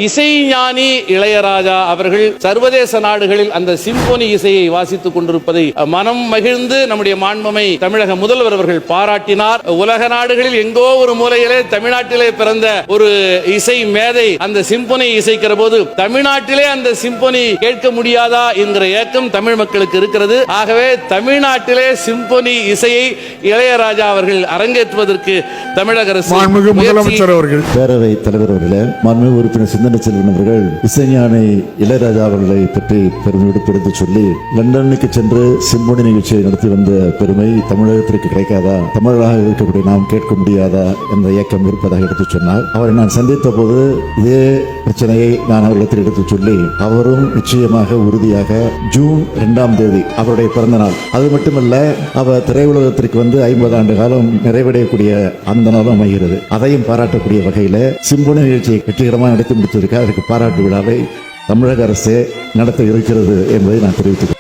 இசைஞானி இளையராஜா அவர்கள் சர்வதேச நாடுகளில் அந்த சிம்பொனி இசையை வாசித்துக் கொண்டிருப்பதை மனம் மகிழ்ந்து நம்முடைய மாண்புமை தமிழக முதல்வர் அவர்கள் பாராட்டினார். உலக நாடுகளில் எங்கோ ஒரு மூலையிலே தமிழ்நாட்டிலே பிறந்த ஒரு இசை மேதை அந்த சிம்பொனி இசைக்கிற போது தமிழ்நாட்டிலே அந்த சிம்பொனி கேட்க முடியாதா என்கிற ஏக்கம் தமிழ் மக்களுக்கு இருக்கிறது. ஆகவே தமிழ்நாட்டிலே சிம்பொனி இசையை இளையராஜா அவர்கள் அரங்கேற்றுவதற்கு தமிழக அரசு முதலமைச்சர் அவர்கள் பேரவை தலைவர் அவர்களே, மாண்புமிகு உறுப்பினர் சிந்தனை செல்வன் அவர்கள் இசைஞானி இளையராஜா அவர்களை பற்றி பெருமையோடு எடுத்து சொல்லி லண்டனுக்கு சென்று சிம்பொனி நிகழ்ச்சியை நடத்தி வந்த பெருமை தமிழகத்திற்கு கிடைக்காதா, தமிழராக இருக்கக்கூடிய நாம் கேட்க முடியாதா என்ற இயக்கம் இருப்பதாக எடுத்து சொன்னார். அவரை நான் சந்தித்த போது இதே பிரச்சனையை நான் அவர்களிடத்தில் எடுத்து சொல்லி அவரும் நிச்சயமாக உறுதியாக ஜூன் 2ஆம் தேதி அவருடைய பிறந்த நாள், அது மட்டுமல்ல அவர் திரையுலகத்திற்கு வந்து 50 ஆண்டு காலம் நிறைவடையக்கூடிய அந்த நாளும் அமைகிறது. அதையும் பாராட்டக்கூடிய வகையில் சிம்பொனி நிகழ்ச்சியை வெற்றிகரமாக நடத்தி முடித்திருக்க அதற்கு பாராட்டு விழாவை தமிழக அரசே நடத்த இருக்கிறது என்பதை நான் தெரிவித்துக்